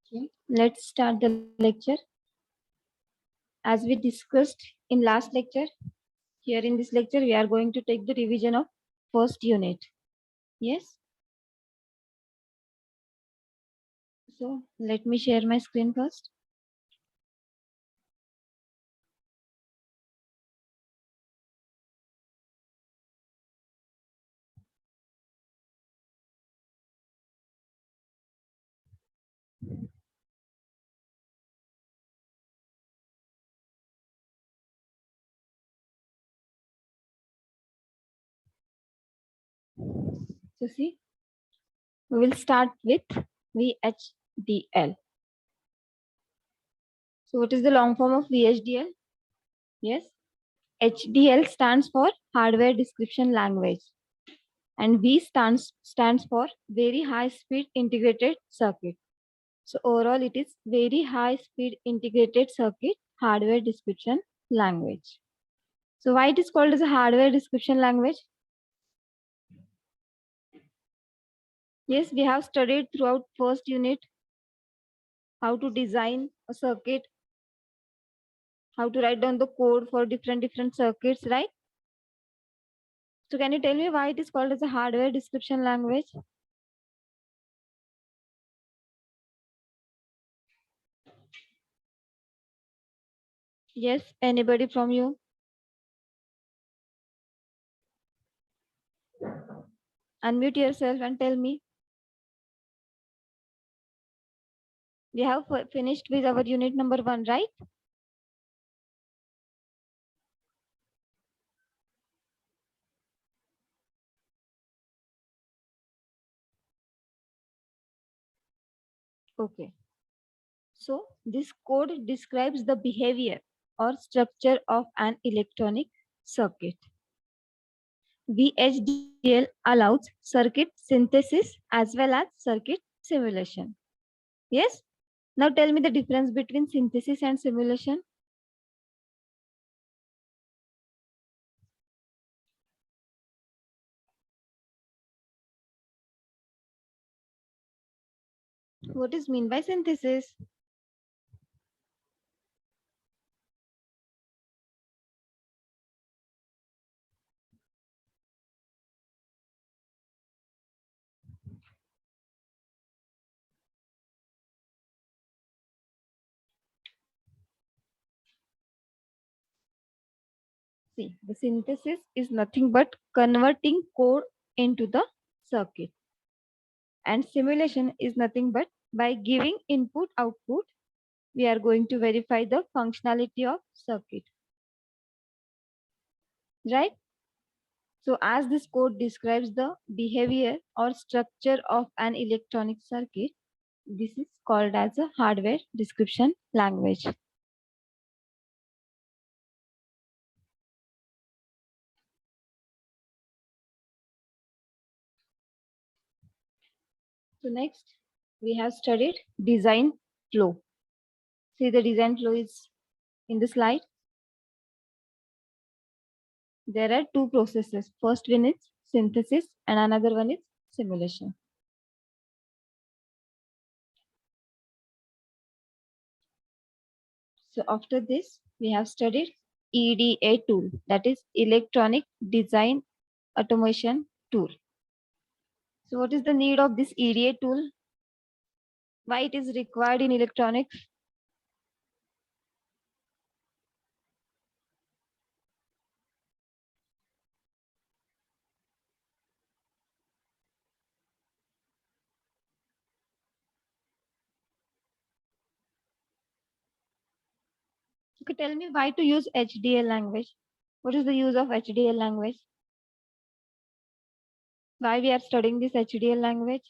Okay, let's start the lecture. As we discussed in last lecture, here in this lecture, we are going to take the revision of first unit. Yes. So let me share my screen first. So see, we will start with VHDL. So what is the long form of VHDL? Yes. HDL stands for Hardware Description Language, and V stands for Very High Speed Integrated Circuit. So overall, it is Very High Speed Integrated Circuit Hardware Description Language. So why it is called as a hardware description language? Yes, we have studied throughout first unit how to design a circuit, how to write down the code for different circuits, right? So can you tell me why it is called as a hardware description language? Yes, anybody from you? Unmute yourself and tell me. We have finished with our unit number 1, right? Okay. So this code describes the behavior or structure of an electronic circuit. VHDL allows circuit synthesis as well as circuit simulation. Yes? Now tell me the difference between synthesis and simulation. What is mean by synthesis? See, the synthesis is nothing but converting code into the circuit. And simulation is nothing but by giving input output, we are going to verify the functionality of circuit. Right? So as this code describes the behavior or structure of an electronic circuit, this is called as a hardware description language. So next we have studied design flow. See, the design flow is in the slide. There are two processes. First one is synthesis and another one is simulation. So after this, we have studied EDA tool, that is electronic design automation tool. So what is the need of this EDA tool? Why it is required in electronics? Okay, tell me why to use HDL language. What is the use of HDL language? Why we are studying this HDL language?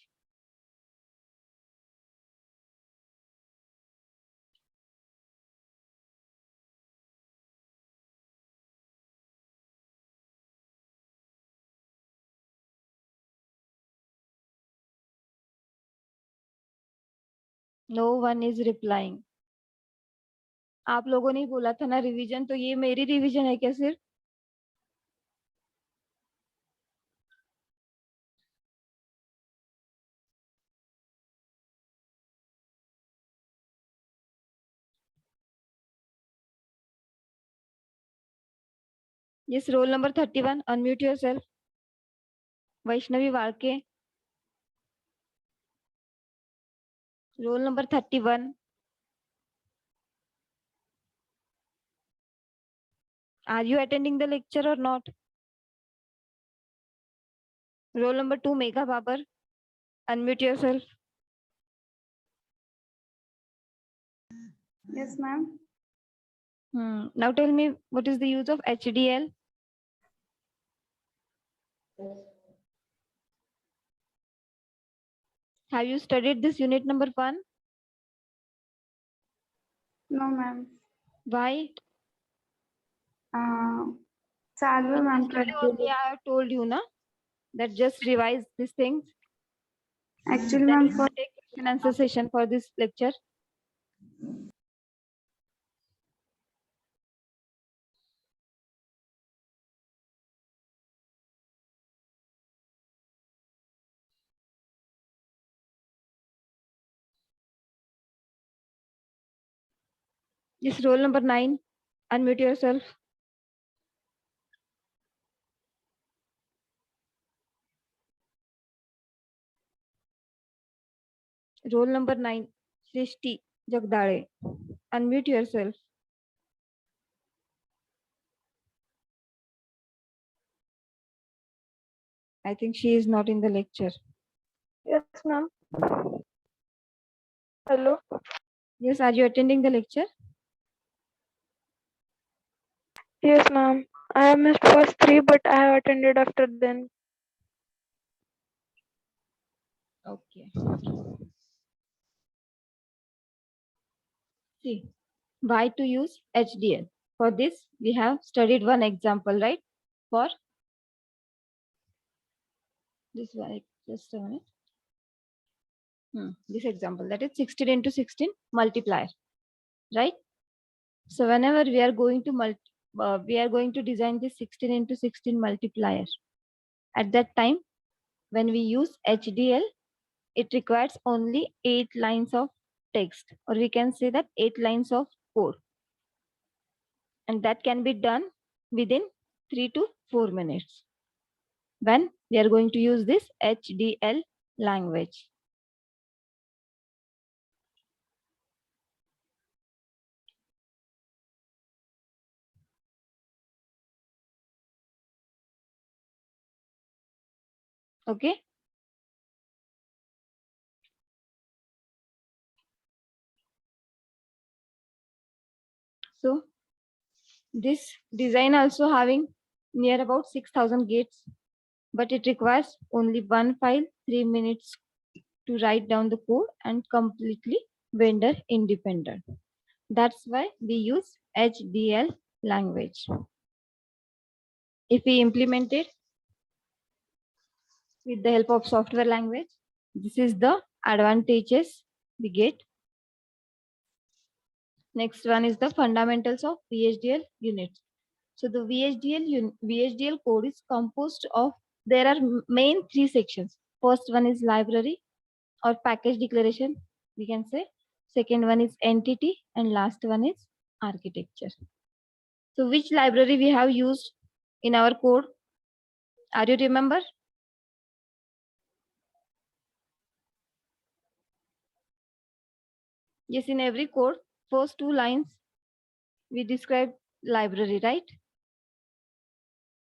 No one is replying. आप लोगों ने बोला था ना revision, तो ये मेरी revision है क्या सिर्फ? Yes, roll number 31. Unmute yourself. Vaishnavi Walke. Roll number 31. Are you attending the lecture or not? Roll number 2, Megha Babar. Unmute yourself. Yes, ma'am. Now tell me, what is the use of HDL? Have you studied this unit number 1? No, ma'am. Why? Salve, ma'am. Yesterday only I have told you, na, that just revise these things. Actually, Then ma'am, we will take question answer session for this lecture. This roll number 9. Unmute yourself. Roll number 9. Srishti Jagdale. Unmute yourself. I think she is not in the lecture. Yes, ma'am. Hello. Yes, are you attending the lecture? Yes, ma'am. I have missed first 3, but I have attended after then. Okay. See, why to use HDL? For this, we have studied one example, right? For this one, just a minute. This example, that is 16 into 16 multiplier, right? So whenever we are going to design this 16 into 16 multiplier, at that time, when we use HDL, it requires only 8 lines of text, or we can say that 8 lines of code. And that can be done within 3 to 4 minutes when we are going to use this HDL language. Okay. So this design also having near about 6,000 gates, but it requires only one file, 3 minutes to write down the code, and completely vendor independent. That's why we use HDL language. If we implement it with the help of software language, this is the advantages we get. Next one is the fundamentals of VHDL units. So the VHDL code is composed of, there are main 3 sections. First one is library or package declaration, we can say. Second one is entity, and last one is architecture. So which library we have used in our code? Are you remember? Yes, in every code, first 2 lines we describe library, right?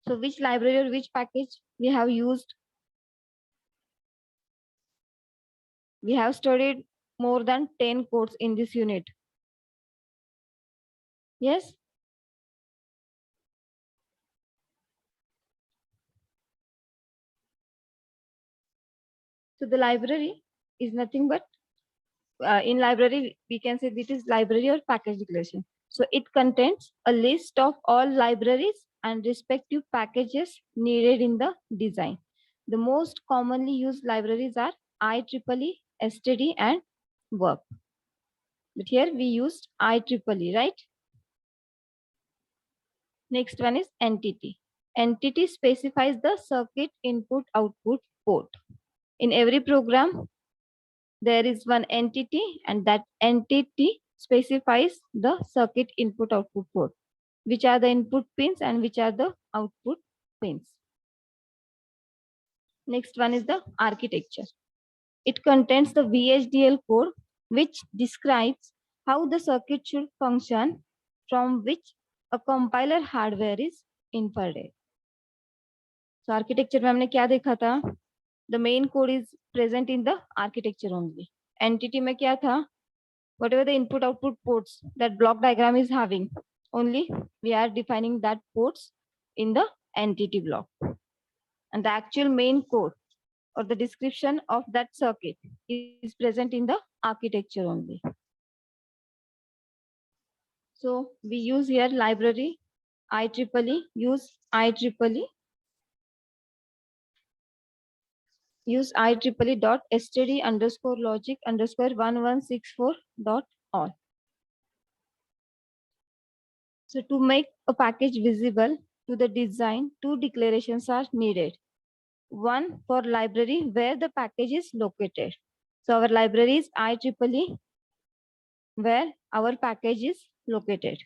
So which library or which package we have used? We have studied more than 10 codes in this unit. Yes? So the library is nothing but, in library, we can say this is library or package declaration. So it contains a list of all libraries and respective packages needed in the design. The most commonly used libraries are IEEE, STD, and WURP. But here we used IEEE, right? Next one is entity. Entity specifies the circuit input output port. In every program, there is one entity, and that entity specifies the circuit input output port, which are the input pins and which are the output pins. Next one is the architecture. It contains the VHDL code, which describes how the circuit should function, from which a compiler hardware is inferred. So architecture में हमने क्या देखा था? The main code is present in the architecture only. Entity में क्या था? Whatever the input output ports that block diagram is having, only we are defining that ports in the entity block. And the actual main code or the description of that circuit is present in the architecture only. So we use here library IEEE, use IEEE So to make a package visible to the design, two declarations are needed. One for library where the package is located. So our library is IEEE where our package is located.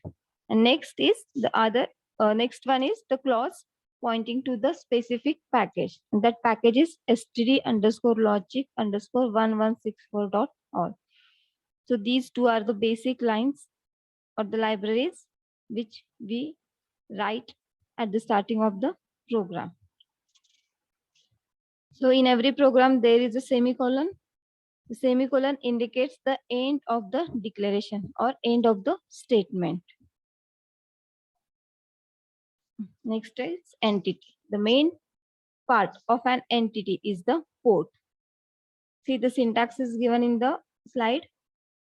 And next is the other, next one is the clause pointing to the specific package. And that package is std_logic_1164.all. So these two are the basic lines or the libraries which we write at the starting of the program. So in every program, there is a semicolon. The semicolon indicates the end of the declaration or end of the statement. Next is entity. The main part of an entity is the port. See, the syntax is given in the slide.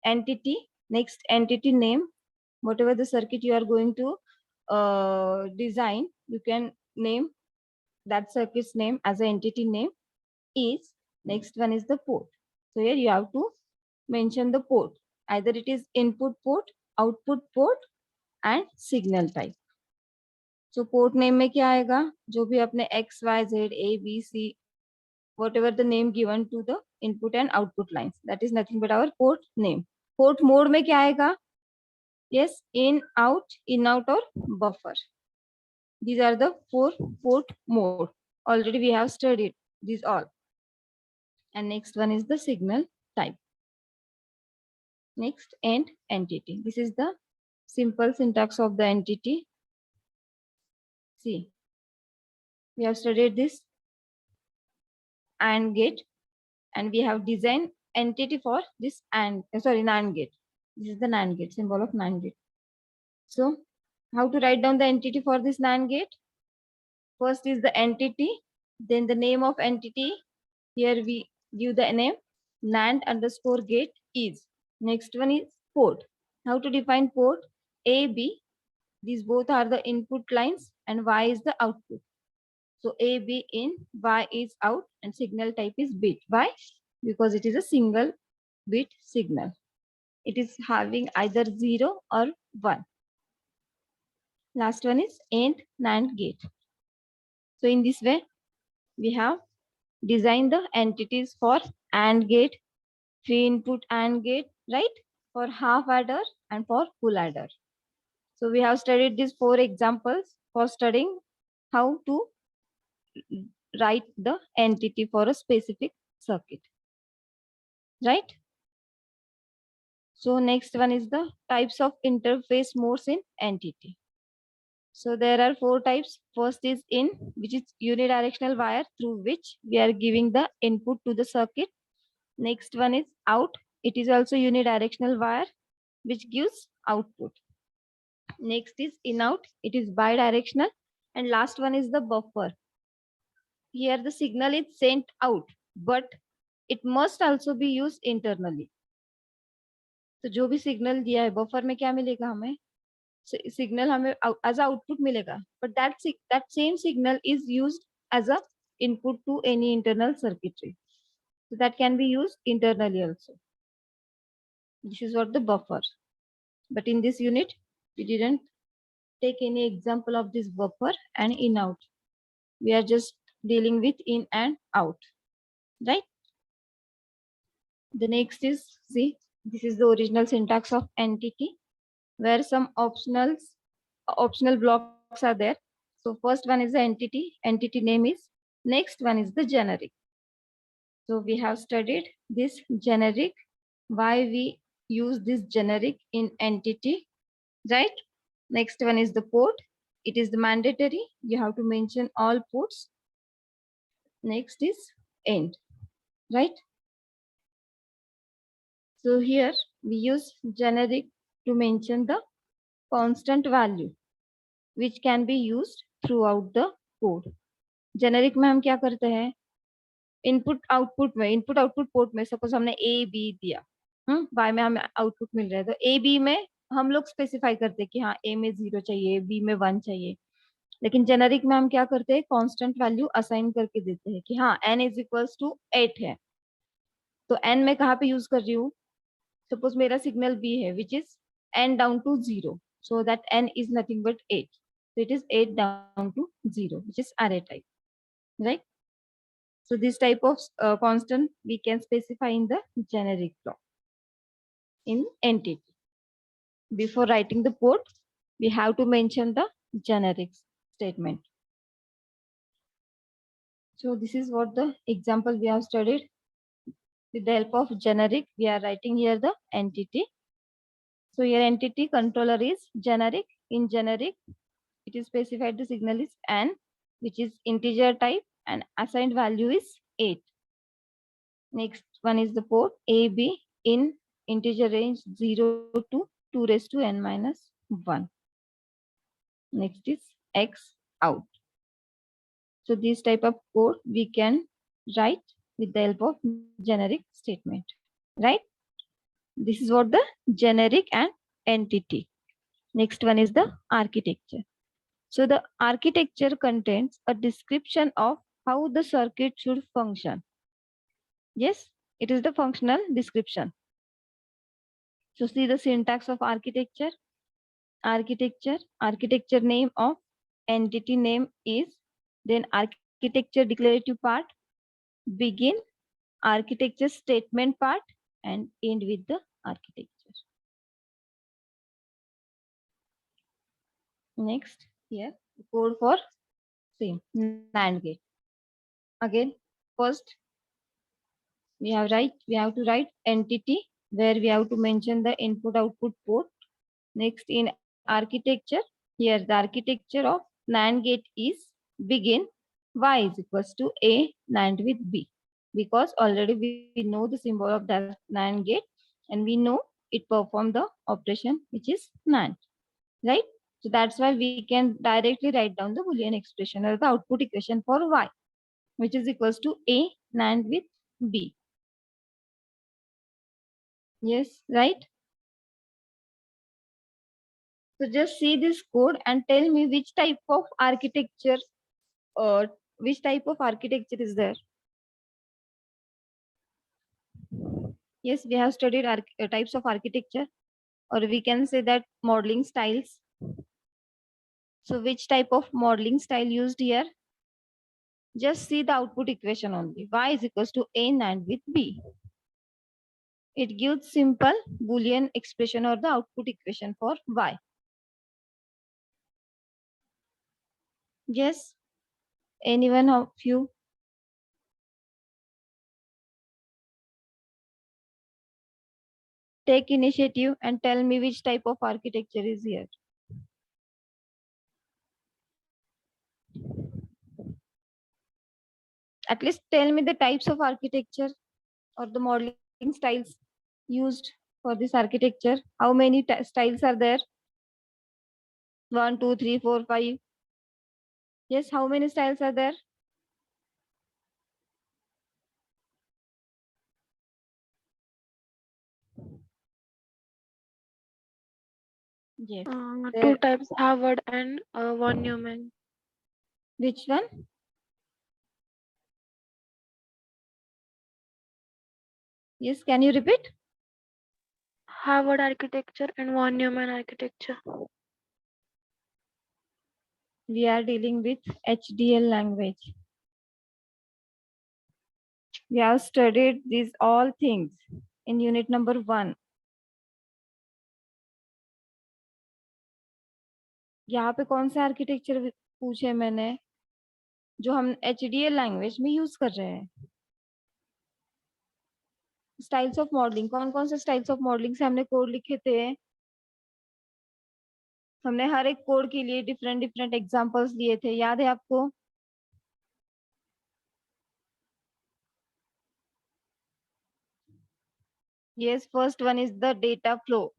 Entity, next entity name, whatever the circuit you are going to design, you can name that circuit's name as an entity name. Is next one is the port. So here you have to mention the port. Either it is input port, output port, and signal type. So port name में क्या आएगा? जो भी अपने X, Y, Z, A, B, C, whatever the name given to the input and output lines, that is nothing but our port name. Port mode में क्या आएगा? Yes, in, out, or buffer. These are the 4 port mode. Already we have studied these all. And next one is the signal type. Next, and entity. This is the simple syntax of the entity. See, we have studied this AND gate, and we have designed entity for this NAND gate. This is the NAND gate, symbol of NAND gate. So how to write down the entity for this NAND gate? First is the entity, then the name of entity. Here we give the name NAND_gate is. Next one is port. How to define port? A, B. These both are the input lines and Y is the output. So A, B in, Y is out, and signal type is bit. Why? Because it is a single bit signal. It is having either 0 or 1. Last one is AND NAND gate. So in this way, we have designed the entities for AND gate, 3 input AND gate, right? For half adder and for full adder. So we have studied these 4 examples for studying how to write the entity for a specific circuit, right? So next one is the types of interface modes in entity. So there are 4 types. First is in, which is unidirectional wire through which we are giving the input to the circuit. Next one is out. It is also unidirectional wire which gives output. Next is in out. It is bidirectional. And last one is the buffer. Here the signal is sent out, but it must also be used internally. तो जो भी signal दिया है buffer में क्या मिलेगा हमें? Signal हमें as a output मिलेगा, but that same signal is used as a input to any internal circuitry. So that can be used internally also. This is what the buffer. But in this unit, we didn't take any example of this buffer and in out. We are just dealing with in and out, right? The next is, see, this is the original syntax of entity, where some optional blocks are there. So first one is the entity name is, next one is the generic. So we have studied this generic, why we use this generic in entity, right? Next one is the port. It is the mandatory. You have to mention all ports. Next is end, right? So here we use generic to mention the constant value which can be used throughout the code. Generic में हम क्या करते हैं, input output port में suppose हमने A B दिया, Y में हमें आउटपुट मिल रहा है, तो ए बी में हम लोग स्पेसिफाई करते हैं कि हाँ ए में 0 चाहिए, बी में 1 चाहिए. लेकिन जेनेरिक में हम क्या करते हैं, कांस्टेंट वैल्यू असाइन करके देते हैं कि हाँ n इज इक्वल्स टू 8 है. तो n मैं कहाँ पे यूज कर रही हूँ, सपोज मेरा सिग्नल b है which is n down to 0, so that n is nothing but 8, so it is 8 down to 0, which is array type, right? So this type of constant we can specify in the generic block in entity. Before writing the code, we have to mention the generic statement. So this is what the example we have studied. With the help of generic, we are writing here the entity. So here entity controller is generic. In generic, it is specified the signal is n, which is integer type, and assigned value is 8. Next one is the port AB in integer range 0 to 2 raised to n minus 1. Next is X out. So this type of code we can write with the help of generic statement, right? This is what the generic and entity. Next one is the architecture. So the architecture contains a description of how the circuit should function. Yes, it is the functional description. So see the syntax of architecture. Architecture name of entity name is, then architecture declarative part, begin, architecture statement part, and end with the architecture. Next, here code for same NAND gate. Again, first we have to write entity where we have to mention the input output port. Next, in architecture, here the architecture of NAND gate is begin y is equals to a NAND with b, because already we know the symbol of that NAND gate and we know it perform the operation which is NAND, right? So that's why we can directly write down the Boolean expression or the output equation for y, which is equals to a NAND with b. Yes, right? So just see this code and tell me which type of architecture is there. Yes, we have studied types of architecture, or we can say that modeling styles. So which type of modeling style used here? Just see the output equation only. Y is equals to a NAND with b. It gives simple Boolean expression or the output equation for y. Yes, anyone of you? Take initiative and tell me which type of architecture is here. At least tell me the types of architecture or the modeling styles used for this architecture. How many styles are there? 1, 2, 3, 4, 5. Yes, how many styles are there? Yes. Two types, Harvard and von Neumann. Which one? Yes, can you repeat? Harvard architecture and von Neumann architecture. We are dealing with HDL language. We have studied these all things in unit number 1. यहाँ पे कौन सा architecture पूछे मैंने, जो हम HDL language में use कर रहे हैं। स्टाइल्स ऑफ मॉडलिंग, कौन कौन से स्टाइल्स ऑफ मॉडलिंग से हमने कोड लिखे थे? हमने हर एक कोड के लिए डिफरेंट डिफरेंट एग्जांपल्स लिए थे, याद है आपको? Yes, first one is the data flow.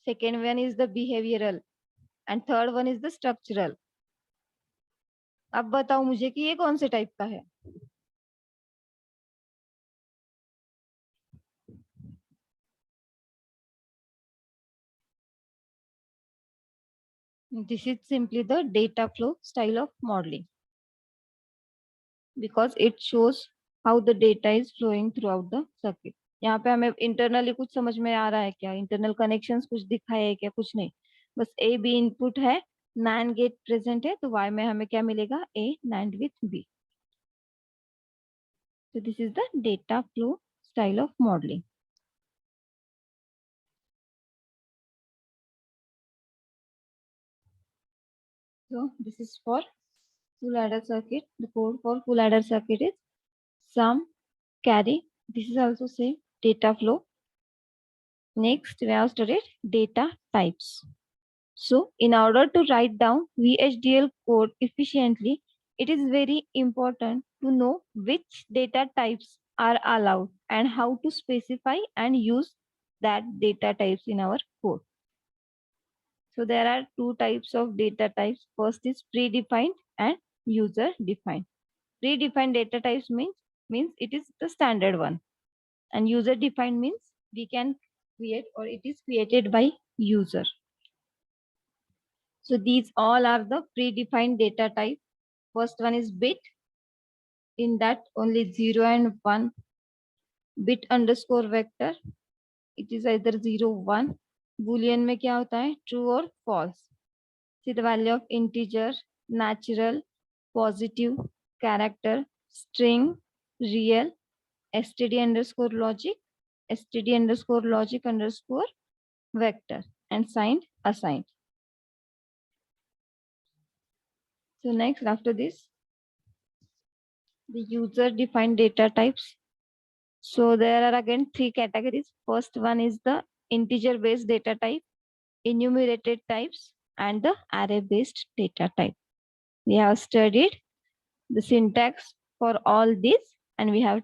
Second one is the behavioral. And third one is the structural. अब बताओ मुझे कि ये कौन से टाइप का है? This is simply the data flow style of modeling because it shows how the data is flowing throughout the circuit. यहाँ पे हमें इंटरनली कुछ समझ में आ रहा है क्या? इंटरनल कनेक्शंस कुछ दिखाए है क्या? कुछ नहीं, बस ए बी इनपुट है, नैंड गेट प्रेजेंट है, तो वाई में हमें क्या मिलेगा? A NAND with B. So this is the data flow style of modeling. So this is for full adder circuit. The code for full adder circuit is sum, carry. This is also same data flow. Next, we have studied data types. So in order to write down VHDL code efficiently, it is very important to know which data types are allowed and how to specify and use that data types in our code. So there are two types of data types. First is predefined and user defined. Predefined data types means it is the standard one, and user defined means we can create or it is created by user. So these all are the predefined data type. First one is bit. In that only 0 and 1. Bit underscore vector. It is either 0, 1. Boolean में क्या होता है? True or false. See the value of integer, natural, positive, character, string, real, std underscore logic, std underscore logic underscore vector, and signed, assigned. So next, after this, the user defined data types. So there are again three categories. First one is the integer based data type, enumerated types, and the array based data type. We have studied the syntax for all these, and we have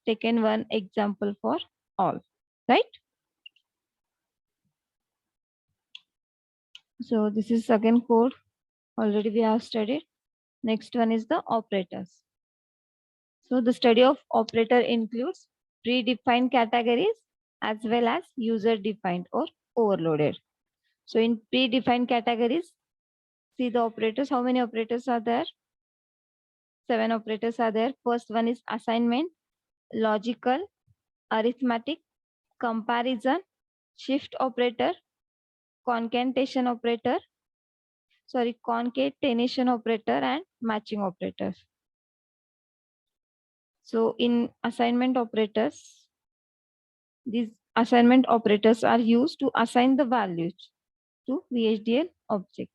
taken one example for all, right? So this is second code already we have studied. Next one is the operators. So the study of operator includes predefined categories as well as user defined or overloaded. So in predefined categories, see the operators. How many operators are there? 7 operators are there. First one is assignment, logical, arithmetic, comparison, shift operator, concatenation operator, and matching operators. So in assignment operators, these assignment operators are used to assign the values to VHDL objects.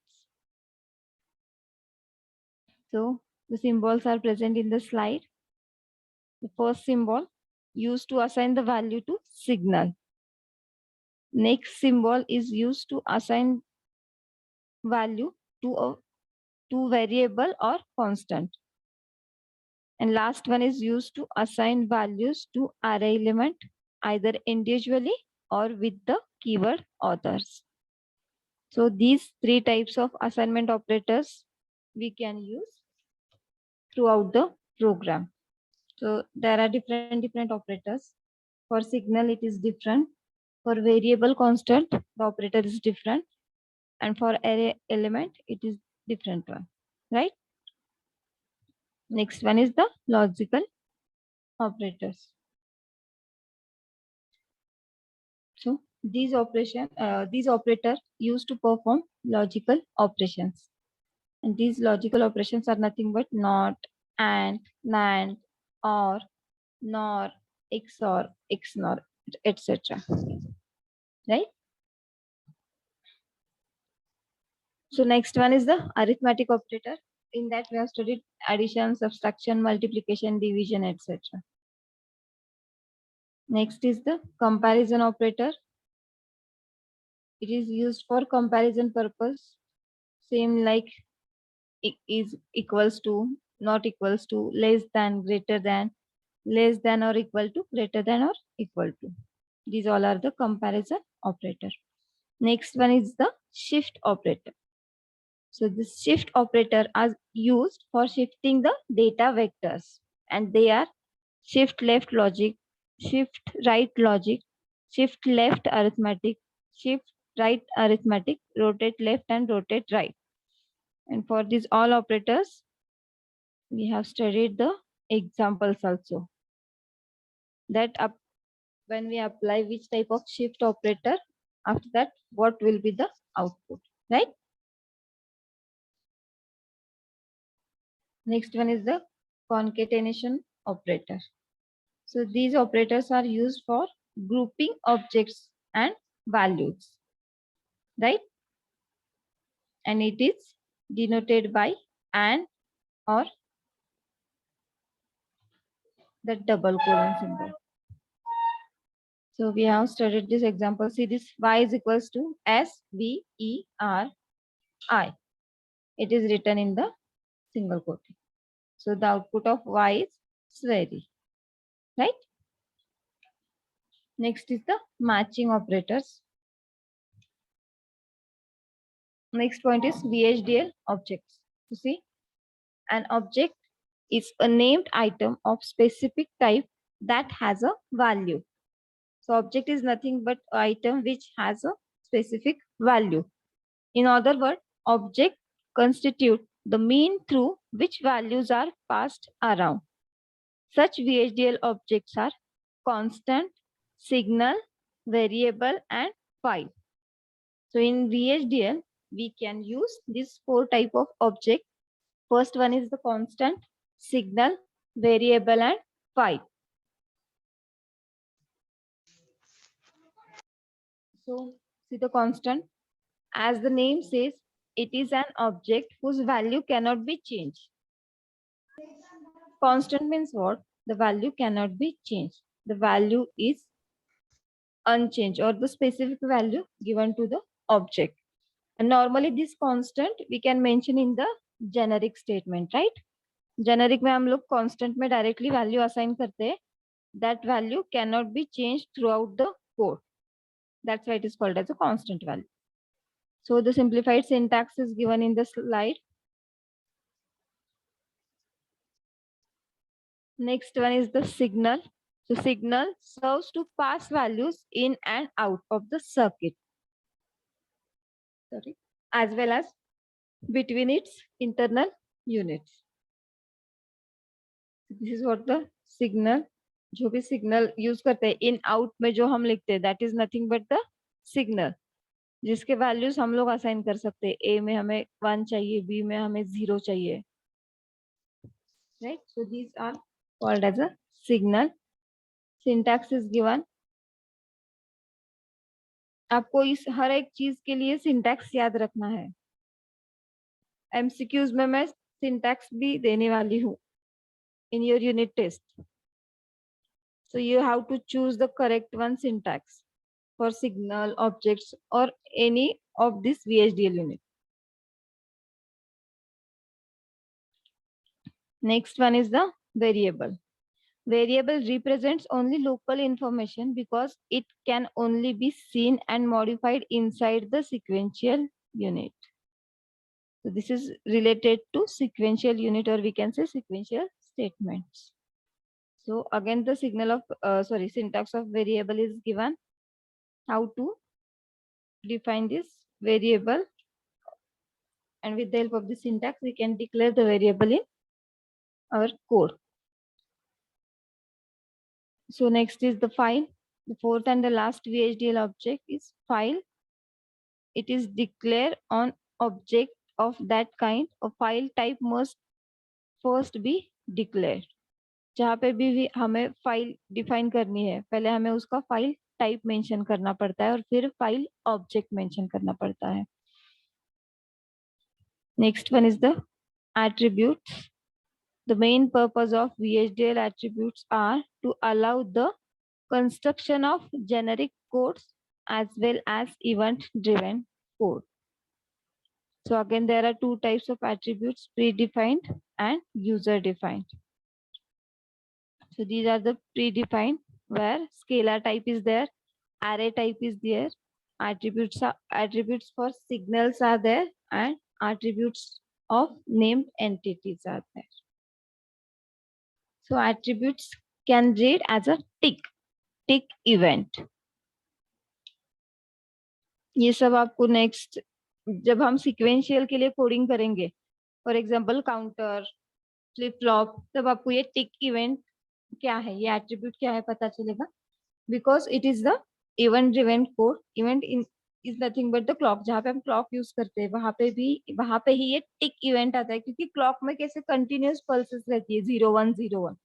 So the symbols are present in the slide. The first symbol used to assign the value to signal. Next symbol is used to assign value to variable or constant. And last one is used to assign values to array element either individually or with the keyword authors. So these three types of assignment operators we can use throughout the program. So there are different operators. For signal, it is different. For variable constant, the operator is different. And for array element, it is different one, right? Next one is the logical operators. So these operators used to perform logical operations. And these logical operations are nothing but not, and, NAND, or, NOR, XOR, XNOR, etc. Right? So next one is the arithmetic operator. In that we have studied addition, subtraction, multiplication, division, etc. Next is the comparison operator. It is used for comparison purpose. Same like is equals to, not equals to, less than, greater than, less than or equal to, greater than or equal to. These all are the comparison operator. Next one is the shift operator. So the shift operator are used for shifting the data vectors, and they are shift left logic, shift right logic, shift left arithmetic, shift right arithmetic, rotate left and rotate right. And for these all operators, we have studied the examples also. That up when we apply which type of shift operator, after that what will be the output, right? Next one is the concatenation operator. So these operators are used for grouping objects and values, right? And it is denoted by and or the double colon symbol. So we have studied this example. See this y is equals to SVERI. It is written in the single quotation. So the output of y is SVERI, right? Next is the matching operators. Next point is VHDL objects. You see, an object is a named item of specific type that has a value. So object is nothing but item which has a specific value. In other words, object constitute the mean through which values are passed around. Such VHDL objects are constant, signal, variable, and file. So in VHDL, we can use these 4 type of object. First one is the constant, signal, variable, and file. So see the constant. As the name says, it is an object whose value cannot be changed. Constant means what? The value cannot be changed. The value is unchanged, or the specific value given to the object. And normally this constant we can mention in the generic statement, right? Generic में हम लोग constant में directly value assign करते हैं. That value cannot be changed throughout the code. That's why it is called as a constant value. So the simplified syntax is given in the slide. Next one is the signal. So signal serves to pass values in and out of the circuit. Sorry, as well as between its internal units. This is what the signal, जो भी signal use करते हैं in out में जो हम लिखते हैं, that is nothing but the signal, जिसके values हम लोग assign कर सकते हैं. A में हमें 1 चाहिए, B में हमें 0 चाहिए, right? So these are called as a signal. Syntax is given. आपको इस हर एक चीज के लिए सिंटैक्स याद रखना है. एमसीक्यूज में मैं सिंटैक्स भी देने वाली हूँ in your unit test. So you have to choose the correct one syntax for signal, objects, or any of this VHDL unit. Next one is the variable. Variable represents only local information because it can only be seen and modified inside the sequential unit. So this is related to sequential unit, or we can say sequential statements. So again, the signal of syntax of variable is given. How to define this variable, and with the help of the syntax, we can declare the variable in our code. So next is the file. The fourth and the last VHDL object is file. It is declared on object of that kind. A file type must first be declared. जहाँ पे भी हमें file define करनी है, पहले हमें उसका file type mention करना पड़ता है और फिर फाइल ऑब्जेक्ट मेंशन करना पड़ता है. Next one is the attributes. The main purpose of VHDL attributes are to allow the construction of generic codes as well as event-driven code. So again, there are two types of attributes, predefined and user-defined. So these are the predefined, where scalar type is there, array type is there, attributes for signals are there, and attributes of named entities are there. So attributes can read as a tick event. ये सब आपको next जब हम sequential के लिए coding करेंगे, for example counter, flip flop, तब आपको ये टिक इवेंट क्या है, ये एट्रीब्यूट क्या है पता चलेगा, because it is the event driven code. Event is nothing but the clock. जहाँ पे हम क्लॉक यूज करते हैं वहां पे ही ये टिक इवेंट आता है, क्योंकि क्लॉक में कैसे कंटिन्यूस पल्सेस रहती है 0 1 0 1.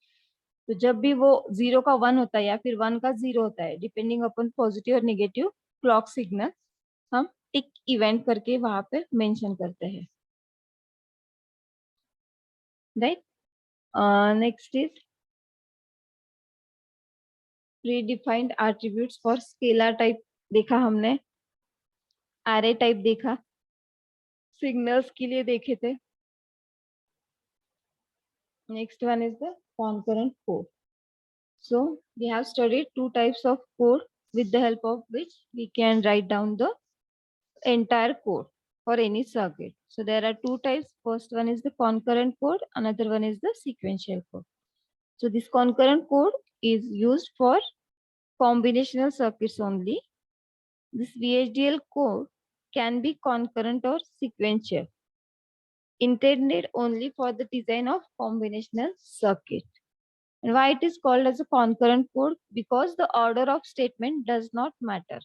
तो जब भी वो 0 का 1 होता है या फिर 1 का 0 होता है, डिपेंडिंग अपॉन पॉजिटिव और नेगेटिव क्लॉक सिग्नल, हम टिक इवेंट करके वहां पे मेंशन करते हैं. Right. Next is predefined attributes for scalar type देखा हमने, एरे टाइप देखा, सिग्नल्स के लिए देखे थे. Next one is the concurrent code. So we have studied two types of code with the help of which we can write down the entire code for any circuit. So there are two types. First one is the concurrent code, another one is the sequential code. So this concurrent code is used for combinational circuits only. This VHDL code can be concurrent or sequential, intended only for the design of combinational circuit. And why it is called as a concurrent code? Because the order of statement does not matter.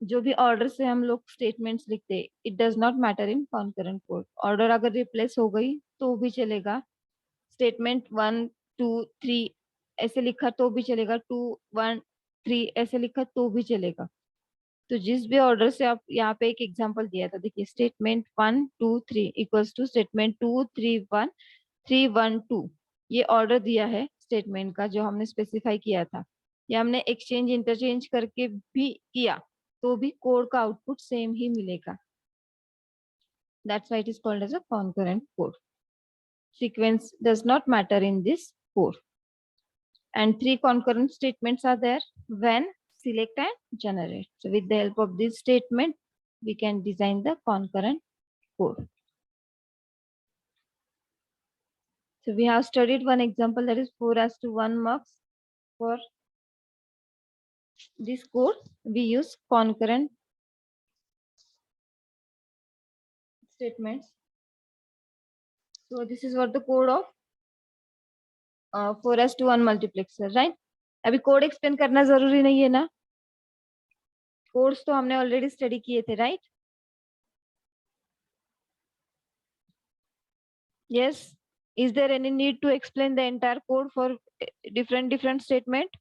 जो भी order से हम लोग statements लिखते हैं, it does not matter in concurrent code. Order अगर replace हो गई तो भी चलेगा, स्टेटमेंट 1 2 3 ऐसे लिखा तो भी चलेगा, 2 1 3 ऐसे लिखा तो भी चलेगा. तो जिस भी ऑर्डर से आप यहाँ पे एक एग्जांपल दिया था, देखिए स्टेटमेंट 1 2 3 इक्वल्स टू स्टेटमेंट 2 3 1 3 1 2, ये ऑर्डर दिया है स्टेटमेंट का जो हमने स्पेसिफाई किया था. ये हमने एक्सचेंज इंटरचेंज करके भी किया तो भी कोड का आउटपुट सेम ही मिलेगा. That's why it is called as a concurrent code. Sequence does not matter in this code. And three concurrent statements are there: when, select and generate. So with the help of this statement, we can design the concurrent code. So we have studied one example, that is 4:1 marks. For this code, we use concurrent statements. So this is what the code of 4:1 multiplexer, right? अभी code explain करना जरूरी नहीं है ना, codes तो हमने already study किए थे, right? Yes. Is there any need to explain the entire code for different statement?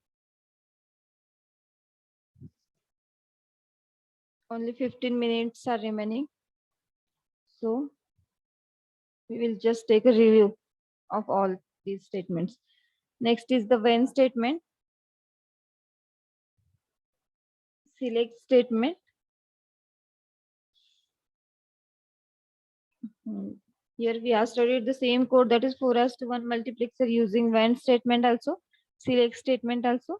Only 15 minutes are remaining. So we will just take a review of all these statements. Next is the when statement, select statement. Here we have studied the same code, that is 4:1 multiplexer using when statement also, select statement also.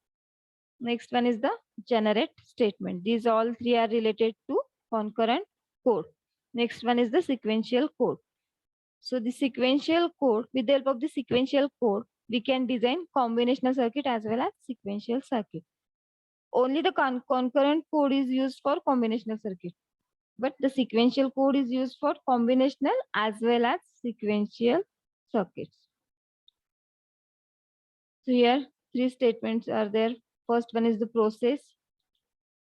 Next one is the generate statement. These all three are related to concurrent code. Next one is the sequential code. So the sequential code, with the help of the sequential code, we can design combinational circuit as well as sequential circuit. Only the concurrent code is used for combinational circuit, but the sequential code is used for combinational as well as sequential circuits. So here three statements are there. First one is the process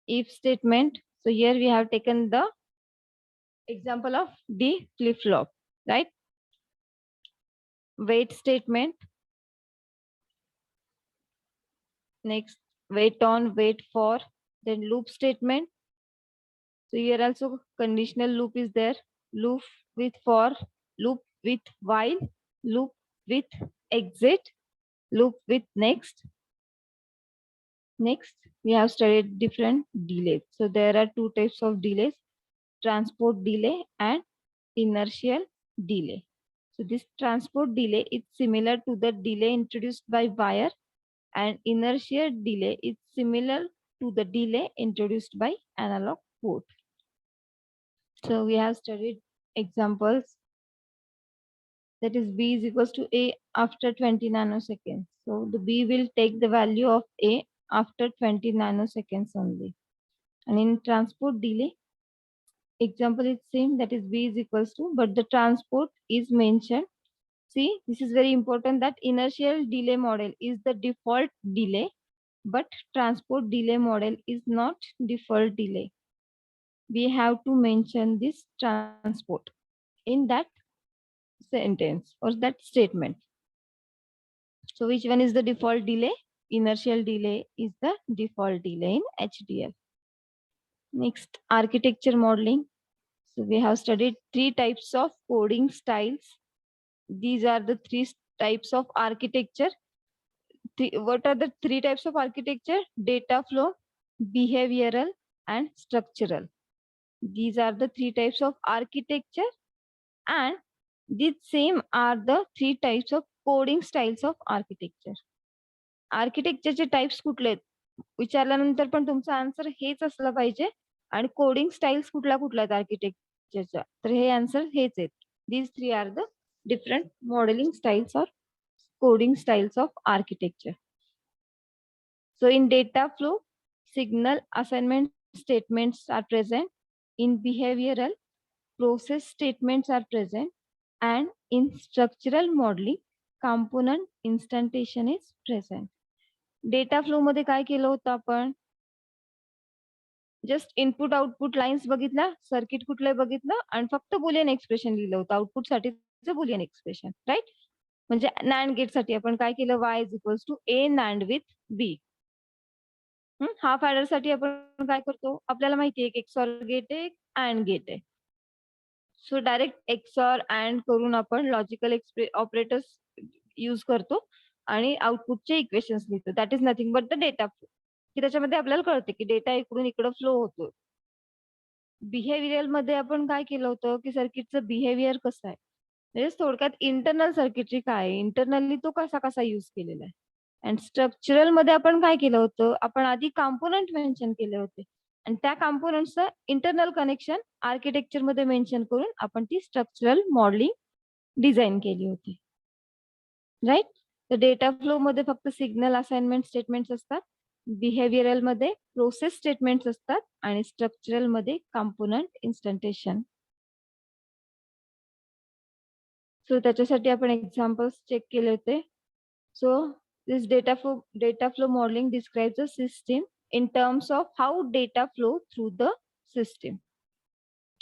if statement. So here we have taken the example of the flip-flop, right? Wait statement. Next, wait on, wait for, then loop statement. So here also conditional loop is there. loop with for, loop with while, loop with exit, loop with next. Next, we have studied different delays. So there are two types of delays, transport delay and inertial delay. So this transport delay is similar to the delay introduced by wire, and inertial delay is similar to the delay introduced by analog port. So we have studied examples, that is B is equals to A after 20 nanoseconds. So the B will take the value of A after 20 nanoseconds only. And in transport delay, example is same, that is B is equals to, but the transport is mentioned. See, this is very important, that inertial delay model is the default delay, but transport delay model is not default delay. We have to mention this transport in that sentence or that statement. So which one is the default delay? Inertial delay is the default delay in HDL. Next, architecture modeling. So we have studied three types of coding styles. These are the three types of architecture. What are the three types of architecture? Data flow, behavioral, and structural. These are the three types of architecture, and these same are the three types of coding styles of architecture. आर्किटेक्चरचे types कुठले आहेत विचारल्यानंतर पण तुमचा answer हेच असलं पाहिजे, आणि coding styles कुठल्या कुठल्या आहेत आर्किटेक्चरच्या, तर हे आन्सर हेच आहेत. These three are the different modelling styles or coding styles of architecture. So in data flow, signal assignment statements are present. In behavioral, process statements are present. And in structural modeling, component instantiation is present. Data flow मध्ये काय केलं होतं आपण? Just input output lines बघितल्या, circuit कुठलं बघितलं, आणि फक्त बुलियन एक्सप्रेशन लिहिलं होतं आउटपुट साठीचं बुलियन एक्सप्रेशन, राईट? म्हणजे नॅन्ड गेट साठी आपण काय केलं? Y is equals to A NAND with B. Half adder साठी आपण काय करतो? आपल्याला माहिती आहे एक्सऑर गेट आहे, अँड गेट आहे. सो डायरेक्ट एक्सऑर अँड करून आपण लॉजिकल ऑपरेटर्स यूज करतो आणि आउटपुटचे इक्वेशन्स लिहितो. That is nothing but the data flow, की त्याच्यामध्ये आपल्याला कळते की डेटा इकडून इकडं फ्लो होतो. बिहेवियर मध्ये आपण काय केलं होतं की सर्किटचं बिहेवियर कसं आहे, म्हणजे थोडक्यात इंटरनल सर्किटरी काय आहे, इंटरनली तो कसा कसा युज केलेला आहे. अँड स्ट्रक्चरल मध्ये आपण काय केलं होतं? आपण आधी कॉम्पोनंट मेन्शन केले होते, आणि त्या कॉम्पोनंटचं इंटरनल कनेक्शन आर्किटेक्चर मध्ये मेन्शन करून आपण ती स्ट्रक्चरल मॉडेलिंग डिझाईन केली होती, राईट? तर डेटा फ्लो मध्ये फक्त सिग्नल असाइनमेंट स्टेटमेंट्स असतात, बिहेवियरल मध्ये प्रोसेस स्टेटमेंट्स असतात, आणि स्ट्रक्चरल मध्ये कॉम्पोनंट इन्स्टंटेशन. सो त्याच्यासाठी आपण एक्झाम्पल्स चेक केले होते. So this data flow modeling describes a system in terms of how data flow through the system.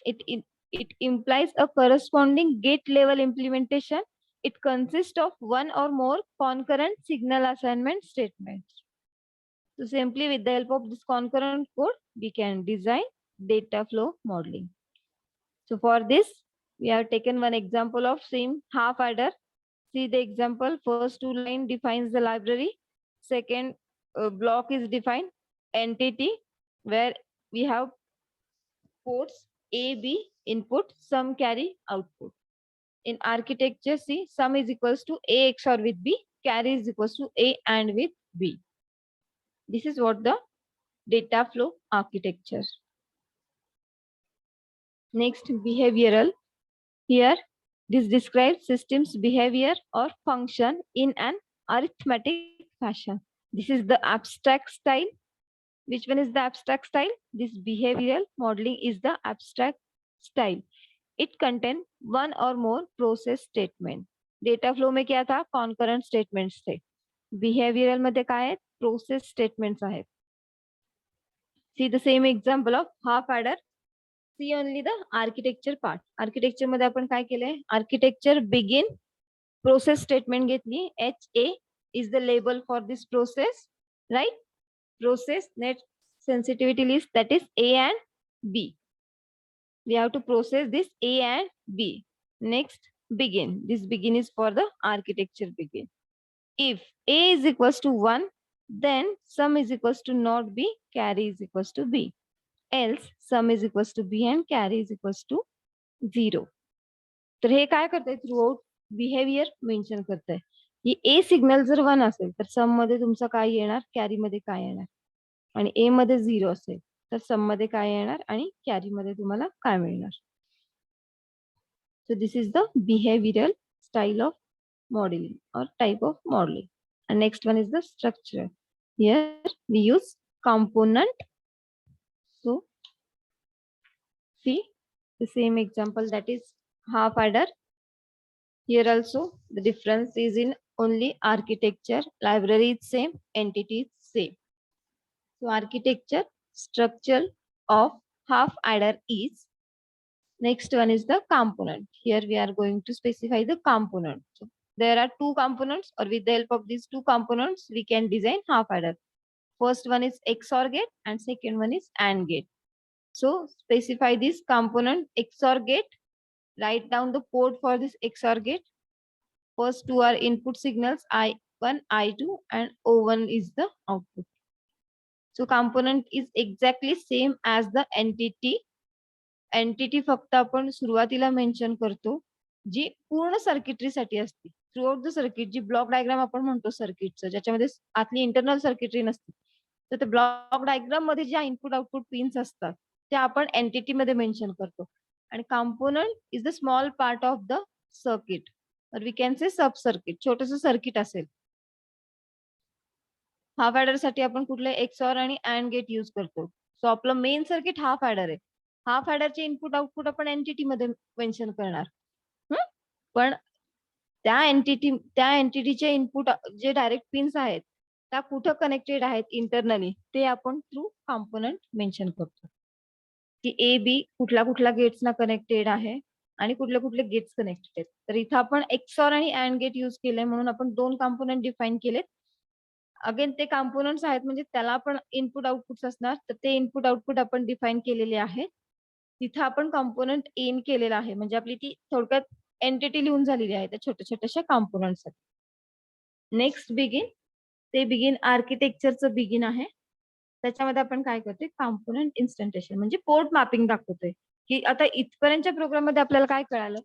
It implies a corresponding gate level implementation. It consists of one or more concurrent signal assignment statements. So simply with the help of this concurrent code, we can design data flow modeling. So for this, we have taken one example of same half adder. See the example, first two line defines the library, second block is defined entity, where we have ports A, B input, sum carry output. In architecture, see, sum is equals to A XOR with B, carry is equals to A and with B. This is what the data flow architecture. Next, behavioral. Here, this describes system's behavior or function in an arithmetic fashion. This is the abstract style. Which one is the abstract style? This behavioral modeling is the abstract style. It contains one or more process statement. Data flow में क्या था? Concurrent statements थे. Behavioral मध्ये काय आहेत? Process statements आहेत. See the same example of half adder. See only the architecture part. Architecture मध्ये आपण काय केलंय? Architecture begin, process statement घेतली. HA is the label for this process, right? Process net sensitivity list, that is A and B. we have to process this A and B. Next, begin. This begin is for the architecture begin. If A is equals to 1, then sum is equals to not B, carry is equals to B. Else sum is equals to B and carry is equals to 0. तर हे काय करतंय throughout behaviour mention करतंय की ए signal जर 1 असेल तर सम मध्ये तुमचा काय येणार, कॅरी मध्ये काय येणार, आणि ए मध्ये 0 असेल तर सम मध्ये काय येणार आणि कॅरी मध्ये तुम्हाला काय मिळणार. So this is the behavioral style of modeling or type of modeling. And next one is the structure. Here we use component. So see the same example, that is half adder. Here also the difference is in only architecture. Library is same, entity is same. So architecture structure of half adder is. Next one is the component. Here we are going to specify the component. So there are two components, or with the help of these two components, we can design half adder. First one is XOR gate and second one is AND gate. So specify this component XOR gate. Write down the code for this XOR gate. First two are input signals I1, I2, and O1 is the output. So component is exactly same as the entity. Entity फक्त आपण सुरुवातीला mention करतो जी पूर्ण सर्किटरीसाठी असते. Throughout the circuit जी block diagram आपण म्हणतो सर्किटचं, ज्याच्यामध्ये आतली इंटरनल सर्किटरी नसते, तर ते ब्लॉक डायग्राम मध्ये ज्या इनपुट आउटपुट पिन्स असतात त्या आपण एंटिटी मध्ये मेन्शन करतो. आणि component is the small part of the circuit, और वी कॅन से सब सर्किट. छोटस सर्किट असेल. हाफ ॲडर साठी आपण कुठले एक्सऑर आणि अँड गेट यूज करतो. सो आपलं मेन सर्किट हाफ ॲडर आहे. हाफ ॲडरचे इनपुट आउटपुट आपण एंटिटी मध्ये मेन्शन करणार. पण त्या एंटिटीचे इनपुट जे डायरेक्ट पिन्स आहेत त्या कुठं कनेक्टेड आहेत इंटरनली ते आपण थ्रू कॉम्पोनंट मेन्शन करतो. की ए बी कुठल्या कुठल्या गेट्सना कनेक्टेड आहे आणि कुठले कुठले गेट्स कनेक्टेड आहेत. तर इथं आपण एक्सऑर आणि अँड गेट यूज केलंय म्हणून आपण दोन कॉम्पोनंट डिफाईन केलेत. अगेन ते कॉम्पोनंट्स आहेत म्हणजे त्याला आपण इनपुट आउटपुट असणार, तर ते इनपुट आउटपुट आपण डिफाईन केलेले आहेत. तिथं आपण कॉम्पोनंट इन केलेला आहे, म्हणजे आपली ती थोडक्यात एंटिटी लिहून झालेली आहे त्या छोट्या छोट्याशा कॉम्पोनंट्स. नेक्स्ट बिगिन, ते बिगिन आर्किटेक्चरचं बिगिन आहे. त्याच्यामध्ये आपण काय करतोय, कॉम्पोनंट इन्स्टंटेशन म्हणजे पोर्ट मॅपिंग दाखवतोय. की आता इथपर्यंतच्या प्रोग्राम मध्ये आपल्याला काय कळालं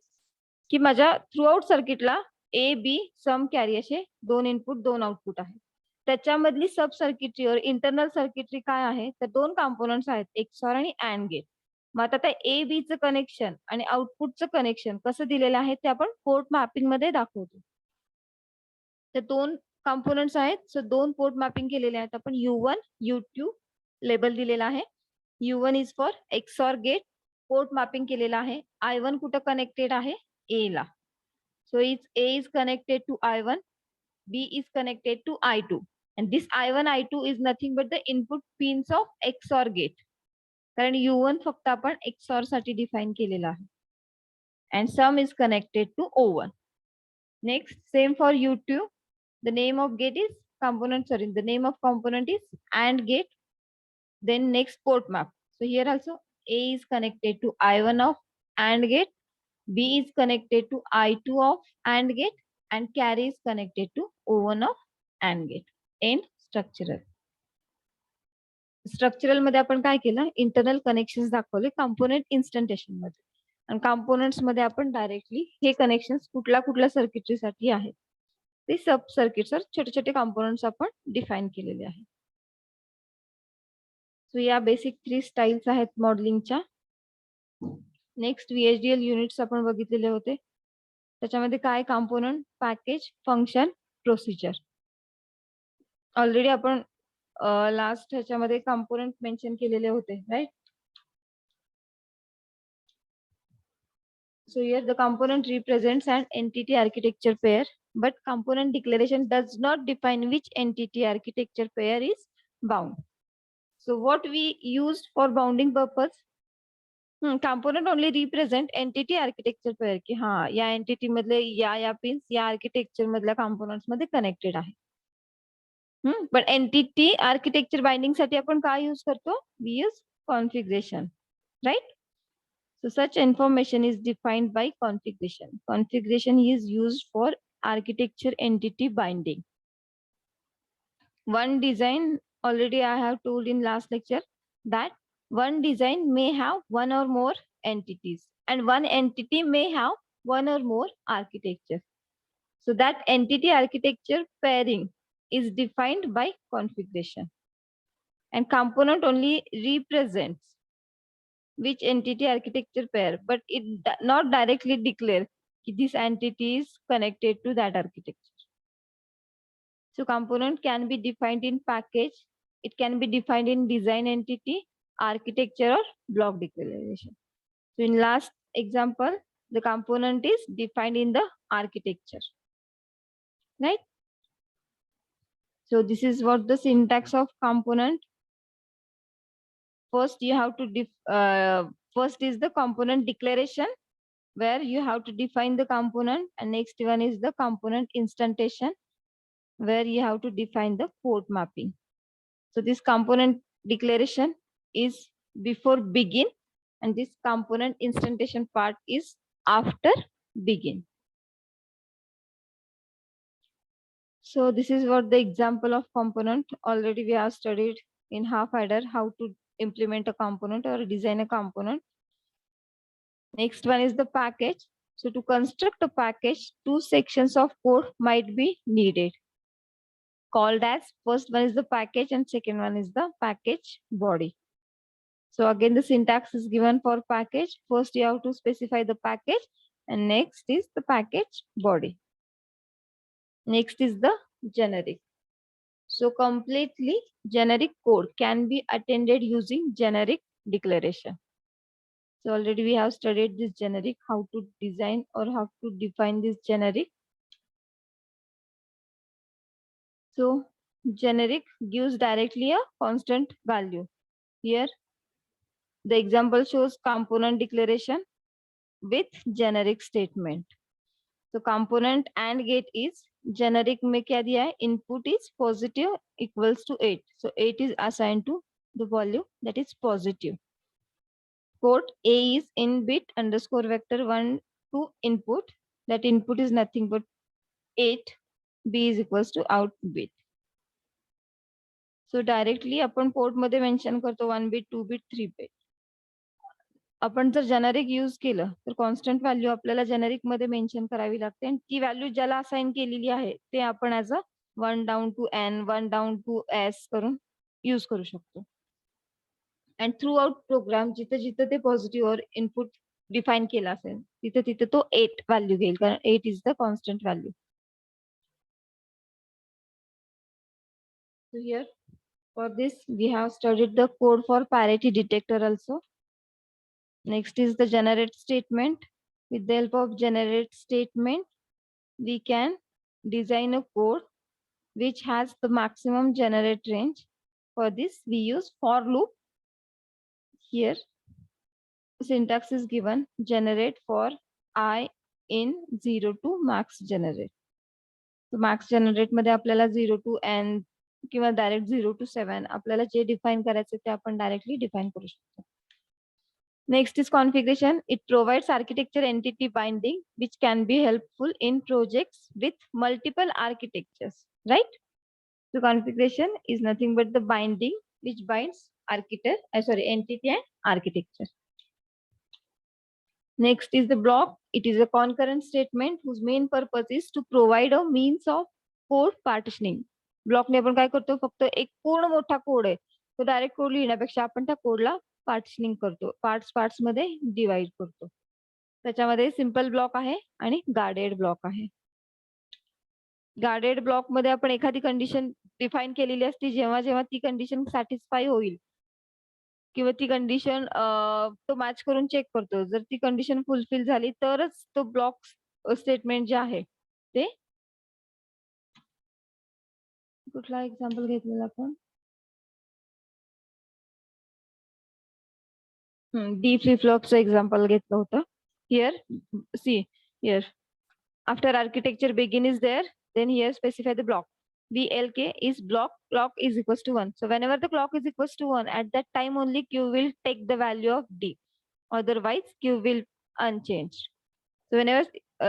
की माझ्या थ्रूआउट सर्किटला ए बी सम कॅरी असे दोन इनपुट दोन आउटपुट आहेत. त्याच्यामधली सब सर्किटरी और इंटरनल सर्किटरी काय आहे, तर दोन कॉम्पोनंट्स आहेत एक्सऑर आणि अँड गेट. मग आता त्या ए बी चं कनेक्शन आणि आउटपुटचं कनेक्शन कसं दिलेलं आहे ते आपण पोर्ट मॅपिंग मध्ये दाखवतो. तर दोन कॉम्पोनंट्स आहेत, सो दोन पोर्ट मॅपिंग केलेले आहेत आपण. U1 U2 लेबल दिलेला आहे. U1 is for XOR gate, port mapping केलेला आहे. I1 कुठं कनेक्टेड आहे, ए ला. सो A is connected to I1, B is connected to I2, and this I1 I2 is nothing but the input pins of XOR gate. कारण U1 फक्त आपण XOR साठी define केलेला आहे. And sum is connected to O1. Next, same for U2. The name of gate is component, sorry, the name of component is AND gate. Then next port map. So here also A is connected to I1 of AND gate, B is connected to I2 of AND gate, and carry is connected to O1 of AND gate. End structural. Structural मध्ये आपण काय केलं, internal connections दाखवले component instantiation मध्ये. आणि components मध्ये आपण directly हे connections कुठल्या कुठल्या सर्किटरीसाठी आहेत ते सब सर्किट्स छोटे छोटे कॉम्पोनंट्स आपण डिफाईन केलेले आहेत. सो या बेसिक 3 स्टाईल्स आहेत मॉडेलिंगच्या. नेक्स्ट VHDL युनिट्स आपण बघितलेले होते. त्याच्यामध्ये काय component, package, function, procedure. Already आपण लास्ट ह्याच्यामध्ये कॉम्पोनंट मेन्शन केलेले होते, right. So here the component represents an entity architecture pair, but component declaration does not define which entity architecture pair is bound. So what we used for bounding purpose, component only represent entity architecture pair की हा या entity मधले या pins या architecture मधल्या components मध्ये connected आहे. पण entity architecture binding साठी आपण काय यूज करतो, we use configuration, right. So such information is defined by configuration. Configuration is used for architecture entity binding. One design, already I have told in last lecture that one design may have one or more entities and one entity may have one or more architecture. So that entity architecture pairing is defined by configuration, and component only represents which entity architecture pair, but it not directly declare this entity is connected to that architecture. So component can be defined in package, it can be defined in design entity, architecture or block declaration. So in last example, the component is defined in the architecture, right? So this is what the syntax of component. First you have to first is the component declaration, where you have to define the component, and next one is the component instantiation, where you have to define the port mapping. So this component declaration is before begin, and this component instantiation part is after begin. So this is what the example of component. Already we have studied in half adder how to implement a component or design a component. Next one is the package. So to construct a package, two sections of code might be needed, called as first one is the package and second one is the package body. So again, the syntax is given for package. First you have to specify the package, and next is the package body. Next is the generic. So completely generic code can be attended using generic declaration. So already we have studied this generic, how to design or how to define this generic. So generic gives directly a constant value. Here the example shows component declaration with generic statement. So component and get is generic में क्या दिया है? Input is positive equals to 8. So 8 is assigned to the value that is positive. Port A is in bit underscore vector 1 to input. That input is nothing but 8. B is equals to out bit. So directly आपण port मध्ये mention करतो 1 bit, 2 bit, 3 bit. आपण जर generic use केलं तर constant value आपल्याला generic मध्ये mention करावी लागते, आणि ती व्हॅल्यू ज्याला असाइन केलेली आहे ते आपण as a 1 down to n 1 down to s करून यूज करू शकतो. अँड थ्रू आउट प्रोग्राम जिथे जिथे ते पॉझिटिव्ह इनपुट डिफाईन केला असेल तिथे तिथे तो 8 व्हॅल्यू घेईल, कारण 8 is the constant value. So here for this we have studied the code for parity detector also. Next is the generate statement. With the help of generate statement, we can design a code which has the maximum generate range. For this, we use for loop. Here, syntax is given generate for I in 0 to max generate. So max generate मध्ये आपल्याला 0 to n किंवा direct 0 to 7 आपल्याला जे define करायचे ते आपण directly define करू शकतो. Next is configuration. It provides architecture entity binding, which can be helpful in projects with multiple architectures, right? So configuration is nothing but the binding which binds entity and architecture. Next is the block. It is a concurrent statement whose main purpose is to provide a means of code partitioning. Block ने आपण काय करतो, फक्त एक पूर्ण मोठा code आहे तो डायरेक्ट कोड लिहिण्यापेक्षा आपण त्या कोडला पार्टिशनिंग करतो, पार्ट्स मध्ये डिवाइड करतो. त्याच्यामध्ये सिंपल ब्लॉक आहे आणि गार्डेड ब्लॉक आहे. गार्डेड ब्लॉक मध्ये आपण एखादी कंडिशन डिफाइन केलेली असते, जेव्हा जेव्हा ती कंडिशन सॅटिस्फाय होईल किंवा ती कंडिशन तो मॅच करून चेक करतो. जर ती कंडिशन फुलफिल झाली तरच तो ब्लॉक स्टेटमेंट जे आहे ते, कुठला एक्झाम्पल घेतलेला आपण, डी फ्लिप फ्लॉपचं एक्झाम्पल घेतलं होतं. Here see here after architecture begin is there, then here specify the block. BLK is block, clock is equals to 1. So whenever the clock is equals to 1, at that time only Q will take the value of D. Otherwise, Q will unchanged. So whenever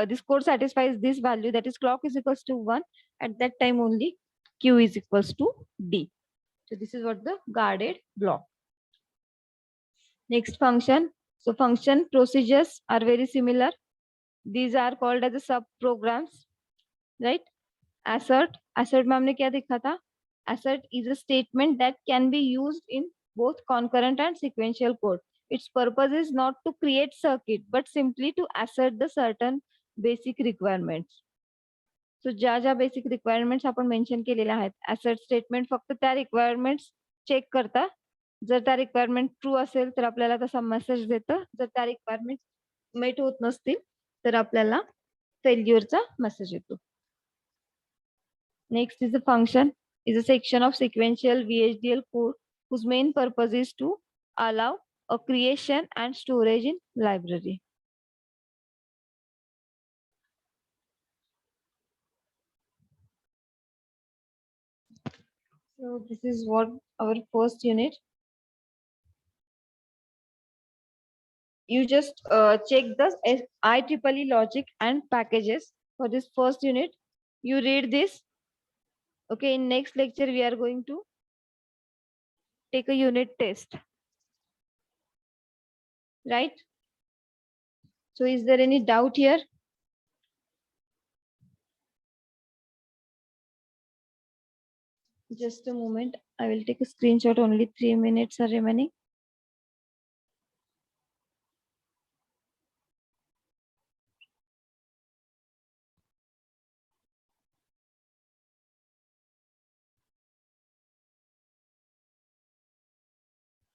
this code satisfies this value, that is clock is equals to 1, at that time only Q is equals to D. So this is what the guarded block. Next function. So function procedures are very similar. These are called as the sub programs, right? Assert. Assert में हमने क्या देखा था? Assert is a statement that can be used in both concurrent and sequential code. Its purpose is not to create circuit, but simply to assert the certain basic requirements. So ज्या basic requirements आपण mention केलेल्या आहेत, assert statement फक्त त्या requirements check करता. जर त्या requirement true असेल तर आपल्याला तसा मेसेज देतं. जर त्या रिक्वायरमेंट मेट होत नसतील तर आपल्याला फेल्युअरचा मेसेज येतो. Next is a function, is a section of sequential VHDL code whose main purpose is to allow a creation and storage in library. So this is what our first unit. You just check the IEEE logic and packages for this first unit. You read this. Okay, in next lecture, we are going to take a unit test. Right? So is there any doubt here? Just a moment. I will take a screenshot. Only 3 minutes are remaining.